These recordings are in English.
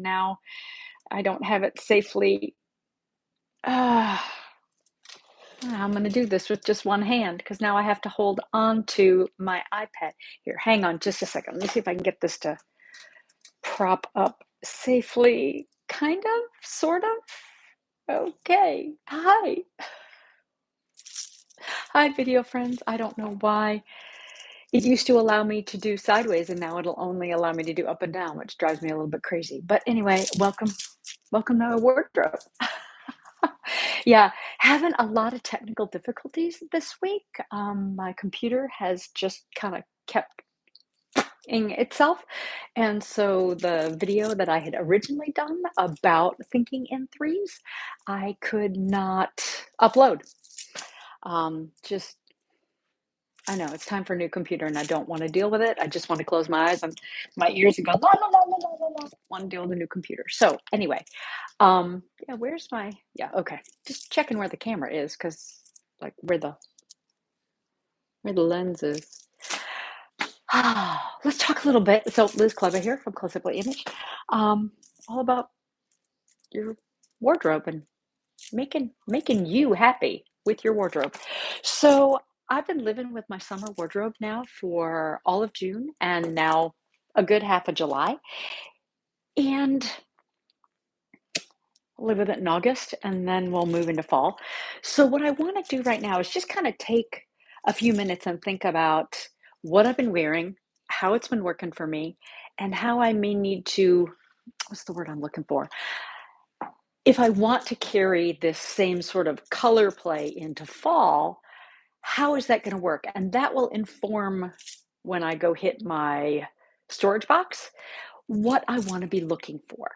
and now I don't have it safely. Ah, I'm gonna do this with just one hand because now I have to hold on to my iPad. Here, hang on just a second. Let me see if I can get this to prop up safely. Kind of, sort of. Okay. Hi. Hi, video friends. I don't know why. It used to allow me to do sideways, and now it'll only allow me to do up and down, which drives me a little bit crazy. But anyway, welcome to our wardrobe. Yeah, having a lot of technical difficulties this week. My computer has just kind of kept ing itself, and so the video that I had originally done about thinking in threes, I could not upload. Just I know it's time for a new computer, and I don't want to deal with it. I just want to close my eyes and my ears and go la la la la la la la. Want to deal with a new computer. So anyway, yeah, where's my yeah, okay. Just checking where the camera is because like where the lens is. Let's talk a little bit. So Liz Clever here from closetplayimage. All about your wardrobe and making you happy with your wardrobe. So I've been living with my summer wardrobe now for all of June and now a good half of July. And I'll live with it in August and then we'll move into fall. So what I want to do right now is just kind of take a few minutes and think about what I've been wearing, how it's been working for me, and how I may need to, what's the word I'm looking for? If I want to carry this same sort of color play into fall, how is that going to work? And that will inform when I go hit my storage box what I want to be looking for.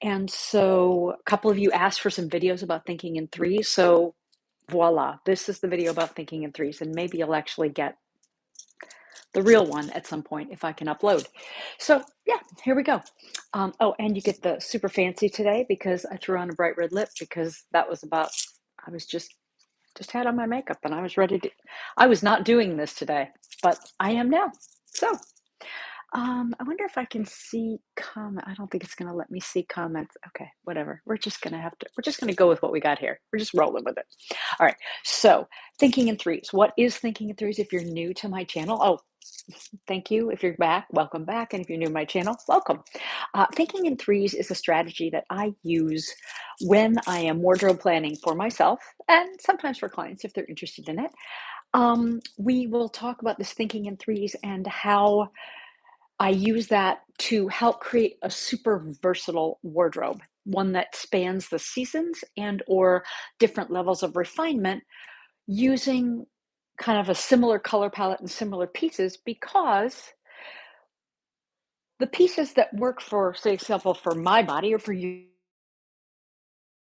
And so a couple of you asked for some videos about thinking in threes. So voila, this is the video about thinking in threes. And maybe you'll actually get the real one at some point if I can upload. So yeah, here we go. Oh, and you get the super fancy today because I threw on a bright red lip because that was about, I was just had on my makeup and I was ready to, I was not doing this today, but I am now. So I wonder if I can see comment. I don't think it's going to let me see comments. Okay, whatever. We're just going to go with what we got here. We're just rolling with it. All right. So thinking in threes. What is thinking in threes if you're new to my channel? Oh, thank you. If you're back, welcome back. And if you're new to my channel, welcome. Thinking in threes is a strategy that I use when I am wardrobe planning for myself and sometimes for clients if they're interested in it. We will talk about this thinking in threes and how I use that to help create a super versatile wardrobe, one that spans the seasons and or different levels of refinement using kind of a similar color palette and similar pieces because the pieces that work for, say, example, for my body or for you,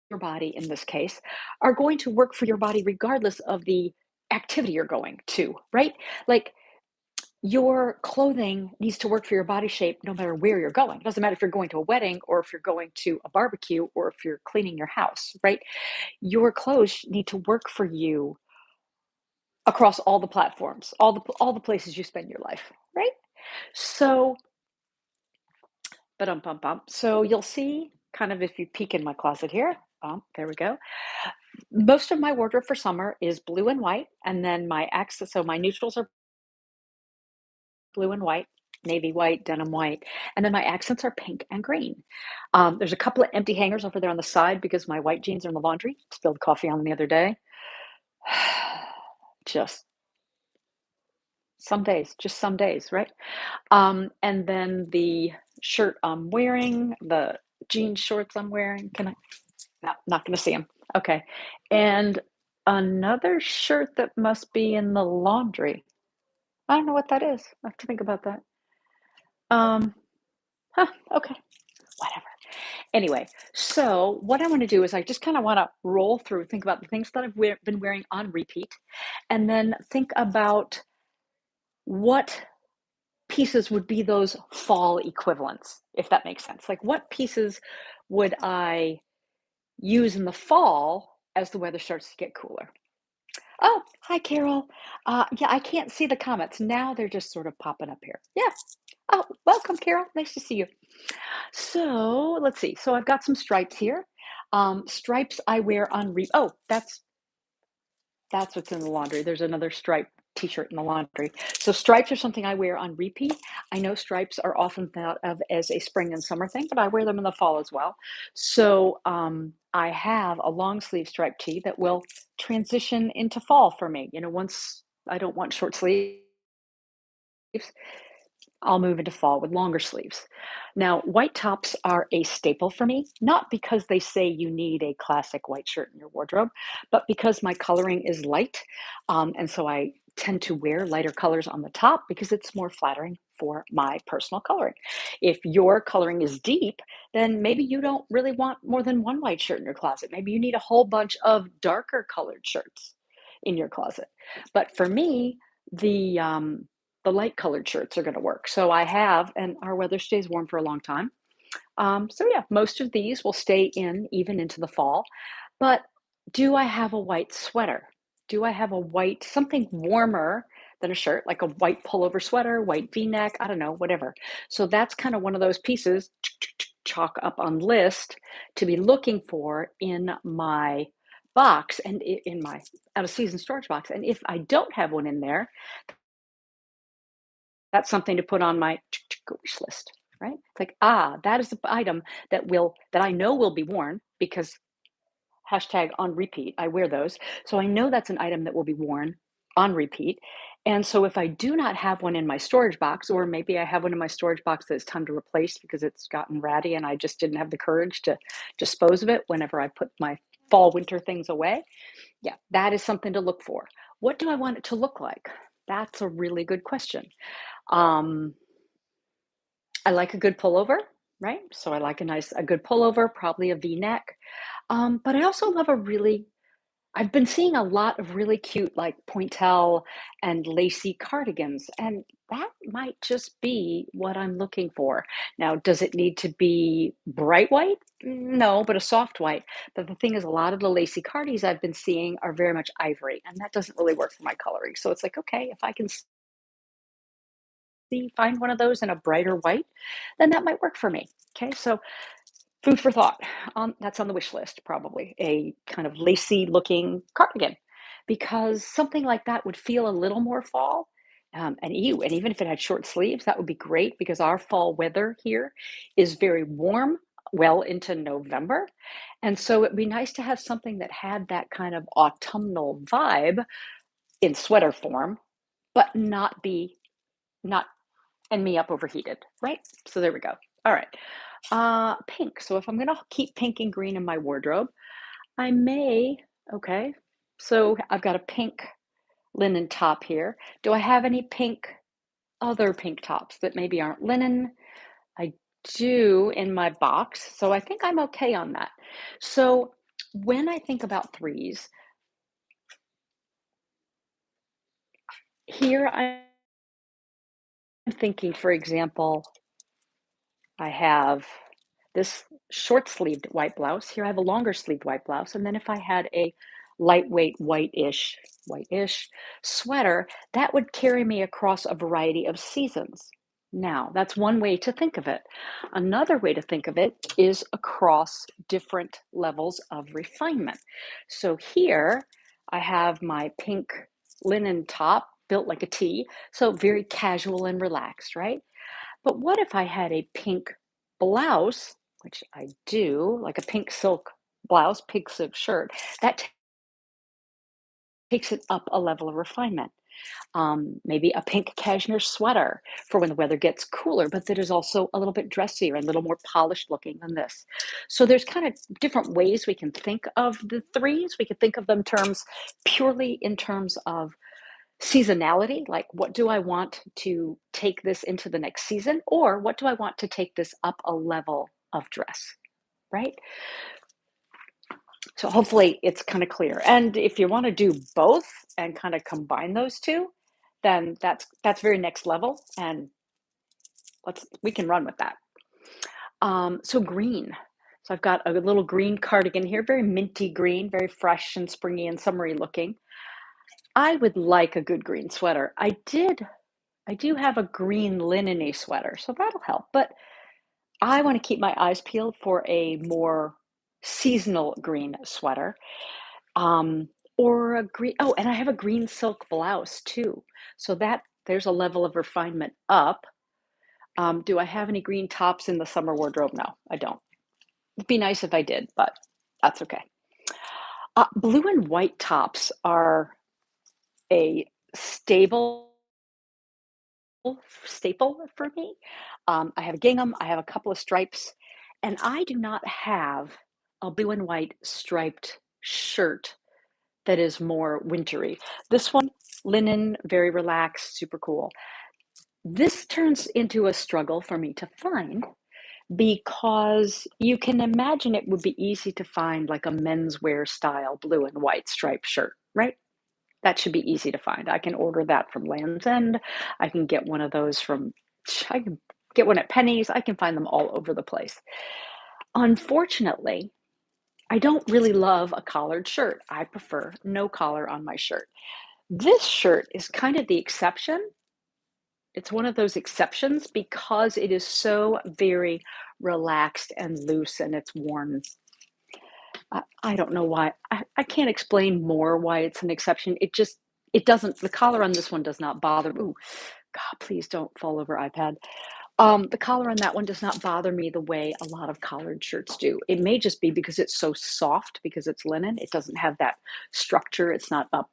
your body in this case, are going to work for your body regardless of the activity you're going to, right? Like your clothing needs to work for your body shape no matter where you're going. It doesn't matter if you're going to a wedding or if you're going to a barbecue or if you're cleaning your house, right? Your clothes need to work for you across all the platforms, all the places you spend your life, right? So, so you'll see kind of if you peek in my closet here. There we go. Most of my wardrobe for summer is blue and white, and then my accents, so my neutrals are blue and white, navy white, denim white, and then my accents are pink and green. There's a couple of empty hangers over there on the side because my white jeans are in the laundry. Spilled coffee on them the other day. Just just some days, right? And then the shirt I'm wearing, the jean shorts I'm wearing. Can I? No, not going to see them. Okay. And another shirt that must be in the laundry. I don't know what that is. I have to think about that. Um, okay. Whatever. Anyway, so what I want to do is I just kind of want to roll through, think about the things that I've been wearing on repeat, and then think about what pieces would be those fall equivalents, if that makes sense. Like what pieces would I use in the fall as the weather starts to get cooler? Oh, hi, Carol. Yeah, I can't see the comments. Now they're just sort of popping up here. Yeah. Oh, welcome, Carol. Nice to see you. So let's see. So I've got some stripes here. Stripes I wear on oh, that's what's in the laundry. There's another stripe t-shirt in the laundry. So stripes are something I wear on repeat. I know stripes are often thought of as a spring and summer thing, but I wear them in the fall as well. So I have a long sleeve striped tee that will transition into fall for me. Once I don't want short sleeves, I'll move into fall with longer sleeves. Now, white tops are a staple for me, not because they say you need a classic white shirt in your wardrobe, but because my coloring is light. And so I tend to wear lighter colors on the top because it's more flattering for my personal coloring. If your coloring is deep, then maybe you don't really want more than one white shirt in your closet. Maybe you need a whole bunch of darker colored shirts in your closet. But for me, the light colored shirts are going to work. So I have, and our weather stays warm for a long time. So yeah, most of these will stay in even into the fall. But do I have a white sweater? Do I have a white, something warmer than a shirt, like a white pullover sweater, white v-neck, I don't know, whatever. So that's kind of one of those pieces, chalk up on list to be looking for in my box and in my out of season storage box. And if I don't have one in there, that's something to put on my wish list, right? It's like, that is the item that I know will be worn because hashtag on repeat. I wear those. So I know that's an item that will be worn on repeat. And so if I do not have one in my storage box, or maybe I have one in my storage box that it's time to replace because it's gotten ratty and I just didn't have the courage to dispose of it whenever I put my fall winter things away. Yeah, that is something to look for. What do I want it to look like? That's a really good question. Um, I like a good pullover, right? So I like a good pullover, probably a V-neck. But I also love I've been seeing a lot of really cute like pointel and lacy cardigans, and that might just be what I'm looking for. Now, does it need to be bright white? No, but a soft white. But the thing is, a lot of the lacy cardies I've been seeing are very much ivory, and that doesn't really work for my coloring. So it's like, okay, if I can find one of those in a brighter white, then that might work for me. Okay, so food for thought. That's on the wish list, probably a kind of lacy looking cardigan, because something like that would feel a little more fall. And even if it had short sleeves, that would be great because our fall weather here is very warm, well into November. And so it'd be nice to have something that had that kind of autumnal vibe in sweater form, but not and me up overheated, right? So there we go. All right. Pink. So if I'm gonna keep pink and green in my wardrobe, I may, okay. So I've got a pink linen top here. Do I have any other pink tops that maybe aren't linen? I do in my box. So I think I'm okay on that. So when I think about threes, here I'm thinking, for example, I have this short sleeved white blouse. Here I have a longer sleeved white blouse. And then if I had a lightweight white-ish sweater, that would carry me across a variety of seasons. Now, that's one way to think of it. Another way to think of it is across different levels of refinement. So here I have my pink linen top built like a T, so very casual and relaxed, right? But what if I had a pink blouse, which I do, like a pink silk blouse, pink silk shirt, that takes it up a level of refinement. Maybe a pink cashmere sweater for when the weather gets cooler, but that is also a little bit dressier and a little more polished looking than this. So there's kind of different ways we can think of the threes. We could think of them terms purely in terms of seasonality, like what do I want to take this into the next season, or what do I want to take this up a level of dress, right? So hopefully it's kind of clear. And if you want to do both and kind of combine those two, then that's very next level, and we can run with that. So green. So I've got a little green cardigan here, very minty green, very fresh and springy and summery looking. I would like a good green sweater. I do have a green linen-y sweater, so that'll help. But I want to keep my eyes peeled for a more seasonal green sweater. Um, or a green, oh, and I have a green silk blouse too. So that there's a level of refinement up. Do I have any green tops in the summer wardrobe? No, I don't. It'd be nice if I did, but that's okay. Blue and white tops are a stable staple for me. I have a gingham, I have a couple of stripes, and I do not have a blue and white striped shirt that is more wintry. This one, linen, very relaxed, super cool. This turns into a struggle for me to find because you can imagine it would be easy to find like a menswear style blue and white striped shirt, right? That should be easy to find. I can order that from Land's End. I can get one of those from, I can get one at Penny's. I can find them all over the place. Unfortunately, I don't really love a collared shirt. I prefer no collar on my shirt. This shirt is kind of the exception. It's one of those exceptions because it is so very relaxed and loose and it's worn. I don't know why. I can't explain more why it's an exception. It doesn't, the collar on this one does not bother. Ooh, God, please don't fall over iPad. The collar on that one does not bother me the way a lot of collared shirts do. It may just be because it's so soft because it's linen. It doesn't have that structure. It's not up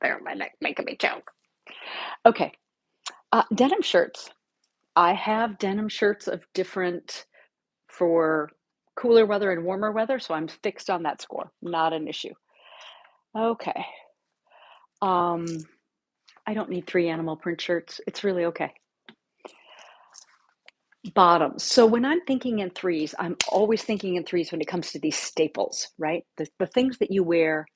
there on my neck, making me choke. Okay. Denim shirts. I have denim shirts of different for cooler weather and warmer weather, so I'm fixed on that score. Not an issue. Okay. Um, I don't need 3 animal print shirts. It's really okay. Bottoms. So when I'm thinking in threes, I'm always thinking in threes when it comes to these staples, right? The things that you wear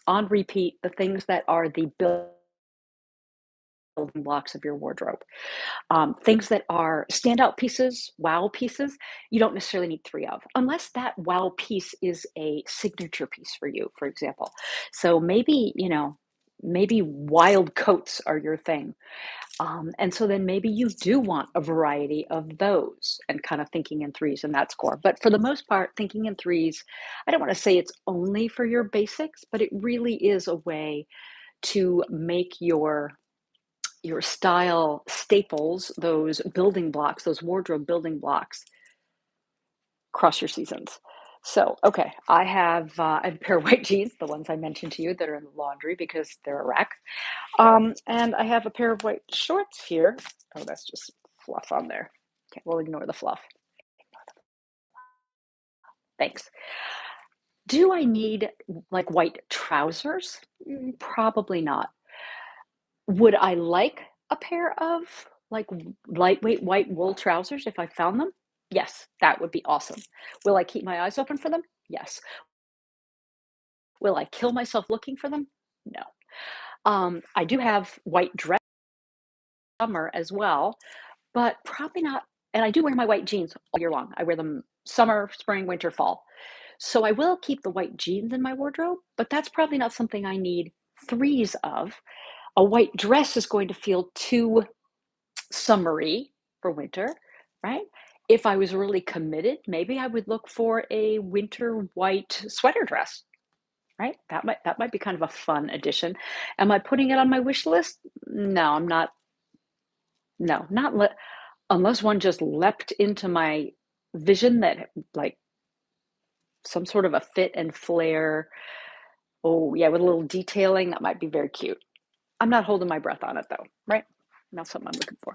on repeat, the things that are the building blocks of your wardrobe. Things that are standout pieces, wow pieces, you don't necessarily need 3 of, unless that wow piece is a signature piece for you, for example. So maybe, maybe wild coats are your thing. And so then maybe you do want a variety of those and kind of thinking in threes in that score. But for the most part, thinking in threes, I don't want to say it's only for your basics, but it really is a way to make your style staples, those building blocks, those wardrobe building blocks, cross your seasons. So, okay, I have a pair of white jeans, the ones I mentioned to you that are in the laundry because they're a wreck. And I have a pair of white shorts here. Oh, that's just fluff on there. Okay, we'll ignore the fluff. Thanks. Do I need like white trousers? Probably not. Would I like a pair of like lightweight white wool trousers if I found them? Yes, that would be awesome. Will I keep my eyes open for them? Yes. Will I kill myself looking for them? No. I do have white dress summer as well, but probably not. And I do wear my white jeans all year long. I wear them summer, spring, winter, fall. So I will keep the white jeans in my wardrobe, but that's probably not something I need threes of. A white dress is going to feel too summery for winter, right? If I was really committed, maybe I would look for a winter white sweater dress, right? That might be kind of a fun addition. Am I putting it on my wish list? No, I'm not. No, not unless one just leapt into my vision that like some sort of a fit and flare. Oh, yeah, with a little detailing, that might be very cute. I'm not holding my breath on it though, right? Not something I'm looking for.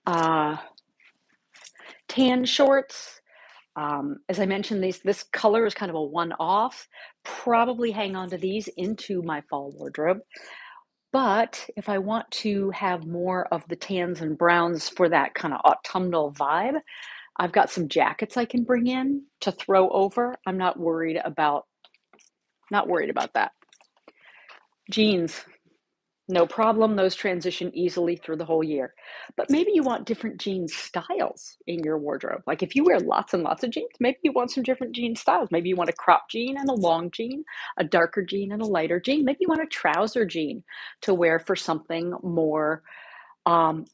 Uh, Tan shorts. As I mentioned, this color is kind of a one-off. Probably hang on to these into my fall wardrobe. But if I want to have more of the tans and browns for that kind of autumnal vibe, I've got some jackets I can bring in to throw over. I'm not worried about that. Jeans. No problem, those transition easily through the whole year. But maybe you want different jean styles in your wardrobe. Like if you wear lots and lots of jeans, maybe you want some different jean styles. Maybe you want a crop jean and a long jean, a darker jean and a lighter jean. Maybe you want a trouser jean to wear for something more um,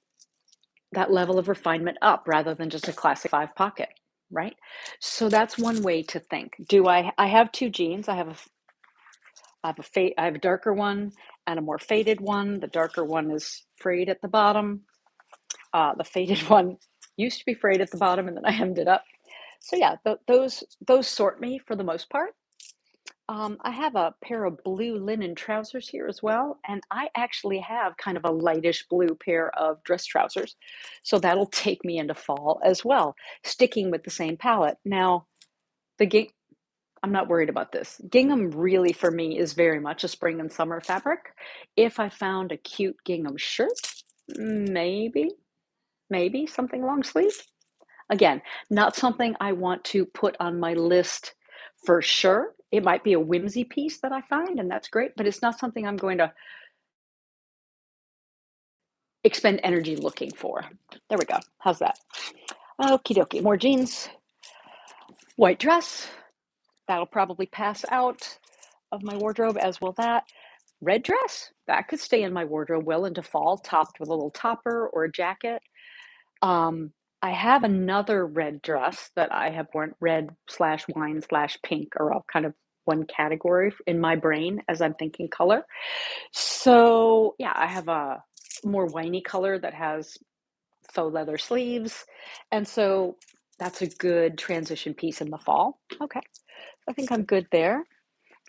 that level of refinement up rather than just a classic five pocket, right? So that's one way to think. I have two jeans. I have a darker one and a more faded one. The darker one is frayed at the bottom. The faded one used to be frayed at the bottom, and then I hemmed it up. So yeah, those sort me for the most part. I have a pair of blue linen trousers here as well, and I actually have kind of a lightish blue pair of dress trousers. So that'll take me into fall as well, sticking with the same palette. Now, the ging I'm not worried about this. Gingham really for me is very much a spring and summer fabric. If I found a cute gingham shirt, maybe, maybe something long sleeve. Again, not something I want to put on my list for sure. It might be a whimsy piece that I find, and that's great, but it's not something I'm going to expend energy looking for. There we go. How's that? Okie dokie. More jeans, white dress. That'll probably pass out of my wardrobe, as will that. Red dress, that could stay in my wardrobe well into fall, topped with a little topper or a jacket. Um, I have another red dress that I have worn. Red slash wine slash pink are all kind of one category in my brain as I'm thinking color. So yeah, I have a more winey color that has faux leather sleeves. And so that's a good transition piece in the fall. Okay, I think I'm good there.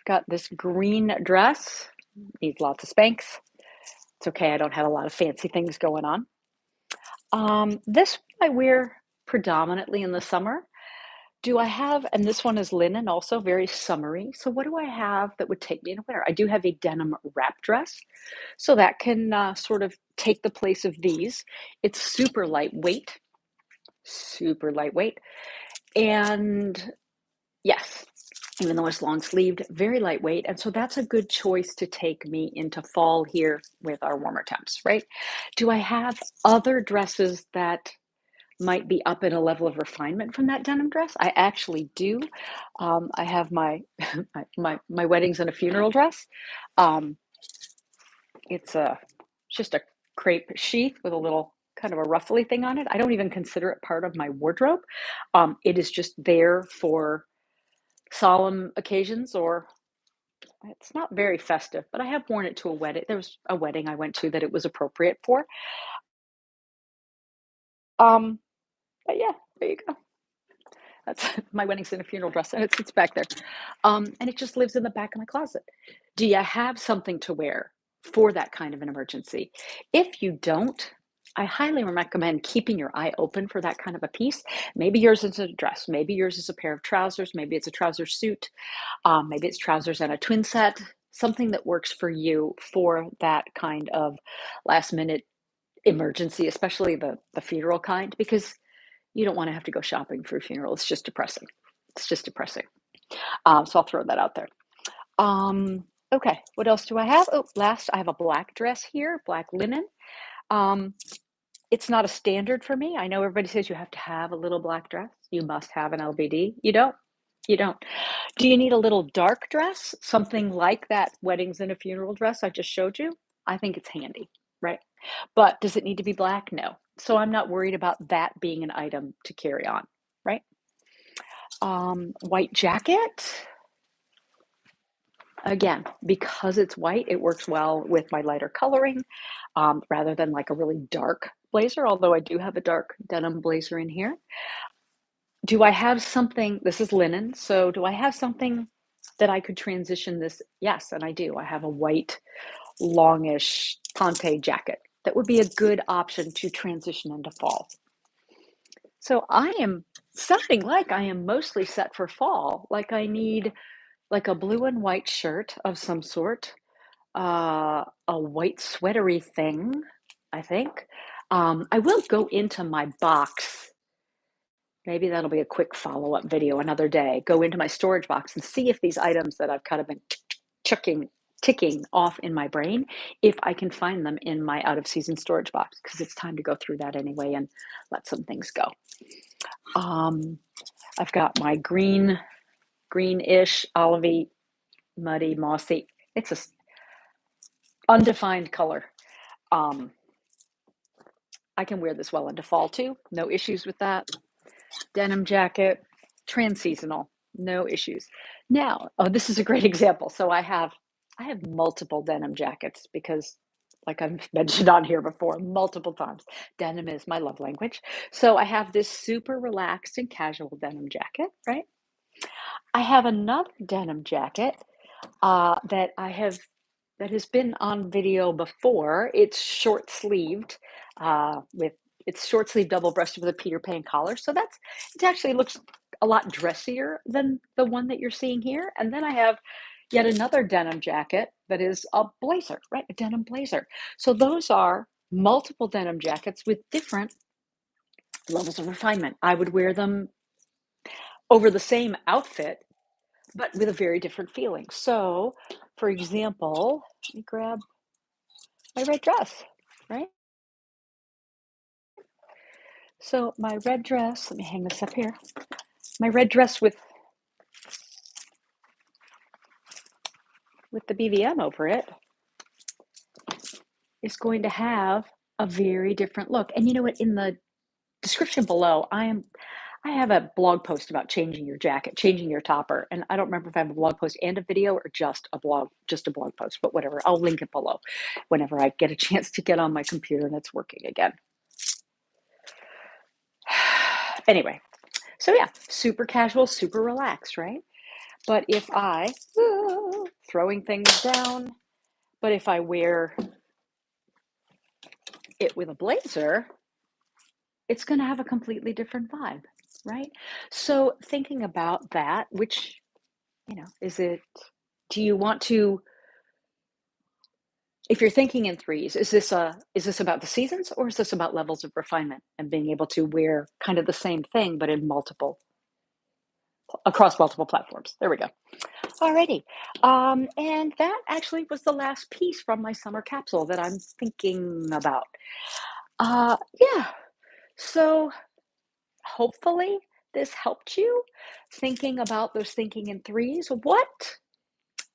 Got this green dress, needs lots of Spanx. It's okay, I don't have a lot of fancy things going on. This one I wear predominantly in the summer. Do I have, and this one is linen, also very summery. So what do I have that would take me in winter? I do have a denim wrap dress, so that can sort of take the place of these. It's super lightweight, and yes, even though it's long sleeved, very lightweight. And so that's a good choice to take me into fall here with our warmer temps, right? Do I have other dresses that might be up in a level of refinement from that denim dress? I actually do. I have my, my weddings and a funeral dress. Um, it's just a crepe sheath with a little kind of a ruffly thing on it. I don't even consider it part of my wardrobe. It is just there for solemn occasions, or it's not very festive, but I have worn it to a wedding. There was a wedding I went to that it was appropriate for. Um, but yeah, there you go. That's my wedding's in a funeral dress, and it sits back there. And it just lives in the back of my closet. Do you have something to wear for that kind of an emergency? If you don't, I highly recommend keeping your eye open for that kind of a piece. Maybe yours is a dress, maybe yours is a pair of trousers, maybe it's a trouser suit, maybe it's trousers and a twin set, something that works for you for that kind of last minute emergency, especially the funeral kind, because you don't want to have to go shopping for a funeral. It's just depressing. It's just depressing. So I'll throw that out there. Um, okay, what else do I have? Oh, last, I have a black dress here, black linen. Um, it's not a standard for me. I know everybody says you have to have a little black dress. You must have an LBD. You don't. You don't. Do you need a little dark dress? Something like that weddings and a funeral dress I just showed you? I think it's handy, right? But does it need to be black? No. So I'm not worried about that being an item to carry on, right? White jacket. Again, because it's white, it works well with my lighter coloring rather than like a really dark blazer, although I do have a dark denim blazer in here. Do I have something, this is linen, so do I have something that I could transition this? Yes, and I do. I have a white, longish tante jacket that would be a good option to transition into fall. So I am sounding like I am mostly set for fall, like I need like a blue and white shirt of some sort, a white sweatery thing, I think. I will go into my box. Maybe that'll be a quick follow-up video another day. Go into my storage box and see if these items that I've kind of been chucking ticking off in my brain if I can find them in my out of season storage box because it's time to go through that anyway and let some things go. Um, I've got my greenish, olivey, muddy, mossy. It's a undefined color. Um, I can wear this well into fall too. No issues with that. Denim jacket, trans-seasonal, no issues. Now, oh, this is a great example. So I have multiple denim jackets because like I've mentioned on here before multiple times, denim is my love language. So I have this super relaxed and casual denim jacket, right? I have another denim jacket that has been on video before. It's short sleeved with it's short sleeve double breasted with a Peter Pan collar. So it actually looks a lot dressier than the one that you're seeing here. And then I have yet another denim jacket that is a blazer, right? A denim blazer. So those are multiple denim jackets with different levels of refinement. I would wear them over the same outfit but with a very different feeling. So, for example, let me grab my red dress, right? So, my red dress, let me hang this up here. My red dress with the BVM over it is going to have a very different look. And you know what? In the description below, I have a blog post about changing your jacket, changing your topper. And I don't remember if I have a blog post and a video or just a blog post, but whatever. I'll link it below whenever I get a chance to get on my computer and it's working again. Anyway, so yeah, super casual, super relaxed, right? But if I, throwing things down, but if I wear it with a blazer, it's going to have a completely different vibe, right? So thinking about that, which, do you want to, if you're thinking in threes, is this about the seasons or is this about levels of refinement and being able to wear kind of the same thing, but across multiple platforms? There we go. Alrighty. And that actually was the last piece from my summer capsule that I'm thinking about. Yeah. So hopefully this helped you thinking about those thinking in threes. What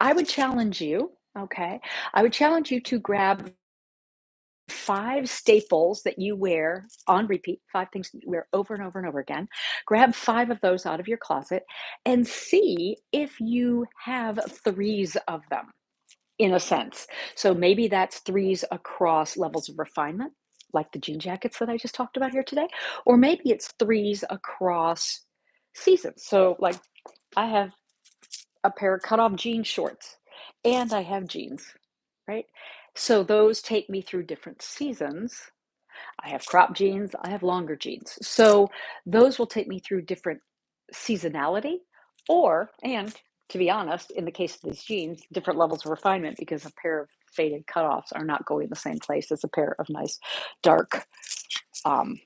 I would challenge you, okay? I would challenge you to grab 5 staples that you wear on repeat, 5 things that you wear over and over and over again. Grab 5 of those out of your closet and see if you have 3s of them in a sense. So maybe that's 3s across levels of refinement, like the jean jackets that I just talked about here today, or maybe it's 3s across seasons. So like I have a pair of cut off jean shorts and I have jeans, right? So those take me through different seasons. I have crop jeans, I have longer jeans. So those will take me through different seasonality and to be honest, in the case of these jeans, different levels of refinement because a pair of faded cutoffs are not going the same place as a pair of dark, um,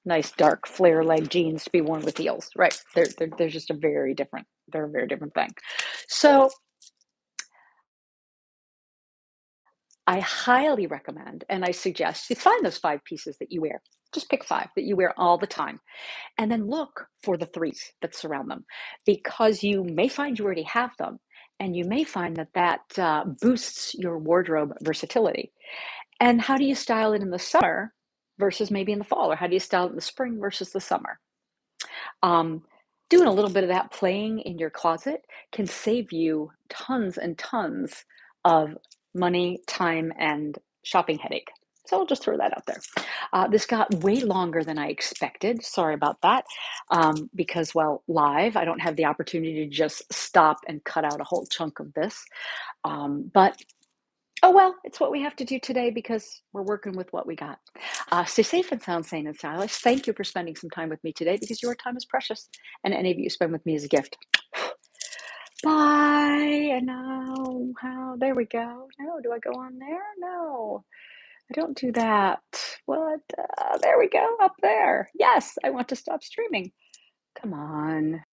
nice dark flare leg jeans to be worn with heels, right? They're just they're a very different thing. So I highly recommend and I suggest you find those 5 pieces that you wear. Just pick 5 that you wear all the time. And then look for the 3s that surround them because you may find you already have them. And you may find that boosts your wardrobe versatility. And how do you style it in the summer versus maybe in the fall? Or how do you style it in the spring versus the summer? Um, Doing a little bit of that playing in your closet can save you tons and tons of money, time, and shopping headache. So I'll just throw that out there. This got way longer than I expected. Sorry about that. Because, well, live, I don't have the opportunity to just stop and cut out a whole chunk of this. But oh well, it's what we have to do today because we're working with what we got. Stay safe and sound sane and stylish. Thank you for spending some time with me today because your time is precious, and any of you spend with me is a gift. Bye. And now, how? There we go. No, do I go on there? No, I don't do that. What? There we go. Up there. Yes, I want to stop streaming. Come on.